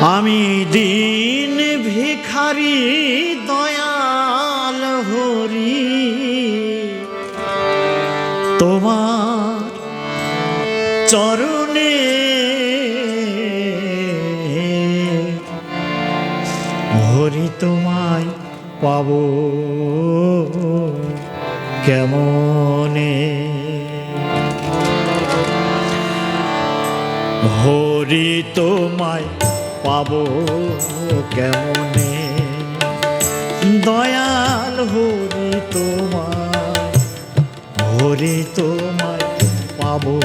আমি দিন ভিখারি দয়াল হরি তোমার চরণে হরি তোমায় পাবো কেমনে হরি তোমায় পাবো কেমনে দয়াল হরি তোমায় পাবো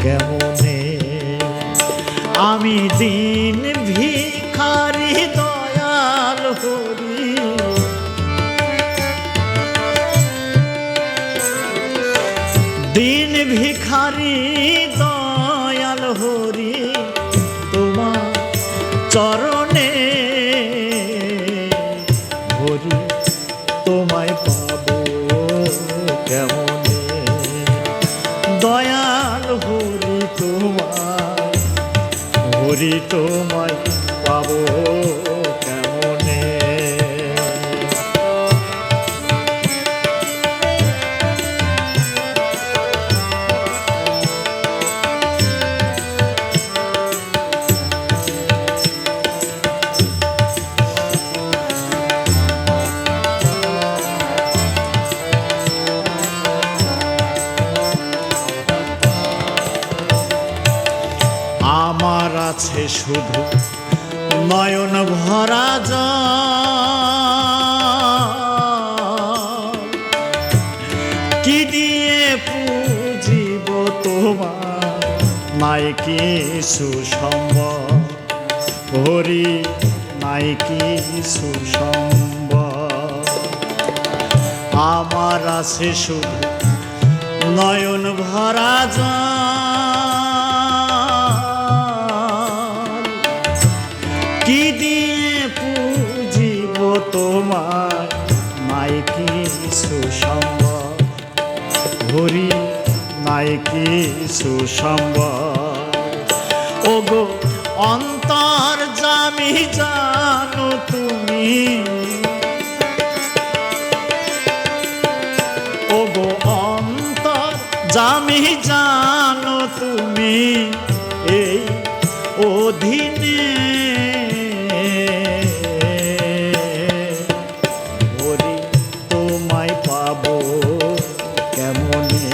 কেমনে আমি দিন ভিখারি দয়াল হরি দিন ভিখারি দয়াল হরি তোমার চরণে হরি তোমায় পাবো কেমনে দয়াল হরি তোমায় পাবো কেমনে আমার আছে শুধু নয়ন ভরা জল কি দিয়ে পুজিব তোমার নাই কিছু সম্ভব হরি নাই কিছু সম্ভব আমার আছে শুধু নয়ন ভরা কি দিয়ে পুজিব তোমার নাই কিছু সম্ভব হরি নাই কিছু সম্ভব ওগো অন্তর জামি জানো তুমি ওগো অন্তর জামি জানো তুমি এই অধীনে হরি তোমায় পাবো কেমনে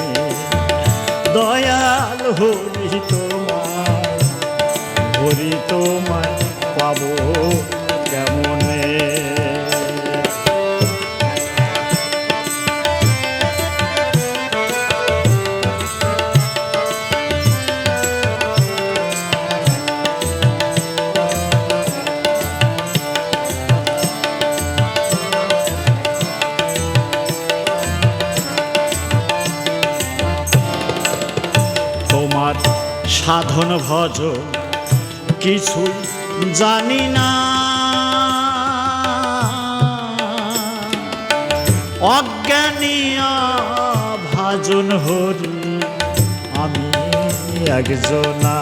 দয়াল হরি তোমায় পাবো কেমনে তোমার সাধন ভজ কিছু জানি না অজ্ঞানিয়া ভাজন হরি আমি একজনা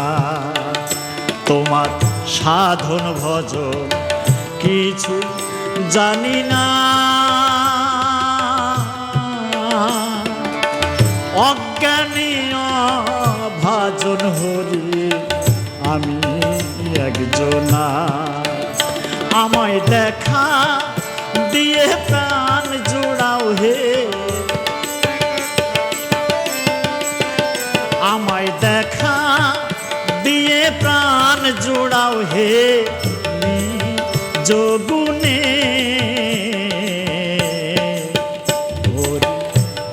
তোমার সাধন ভজ কিছু জানি না অজ্ঞানিয়া ভাজন হরি আমি একজনা আমায় দেখা দিয়ে প্রাণ জোড়াও হে আমায় দেখা দিয়ে প্রাণ জোড়াও হে যোগুনে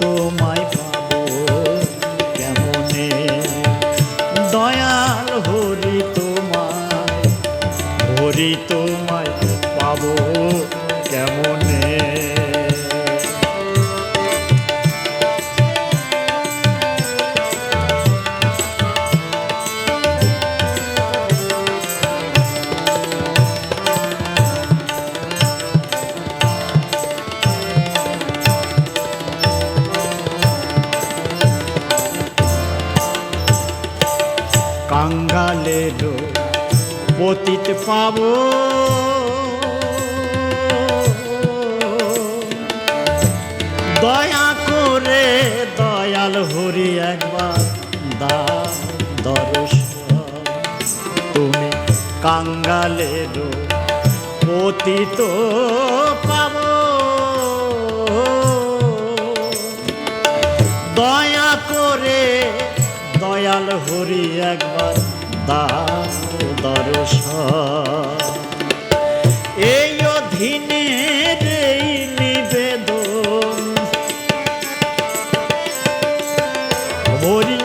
তোমায় পাবো কেমনে দয়াল হরি তোমায় পাবো কেমনে কাঙ্গালেরও পতিত পাবো দয়া করে দয়াল হরি একবার দাও দর্শন তুমি কাঙ্গালের পতিত পাবো দয়া করে দয়াল হরি একবার দাও দর্শন এই অধীনের এই নিবেদন হরি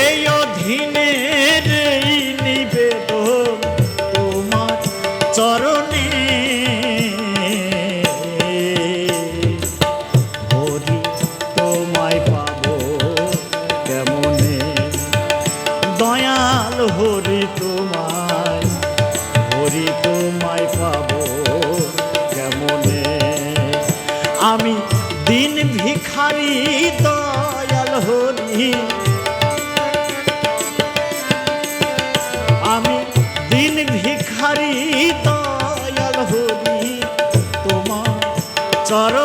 এই অধীনের এই নিবেদন তোমার চরণে হরি তোমায় পাবো কেমনে দয়াল হরি তোমায় পাবো কেমনে আমি দিন ভিখারি দয়াল হরি আমি দিন ভিখারি দয়াল হরি তোমার চরণ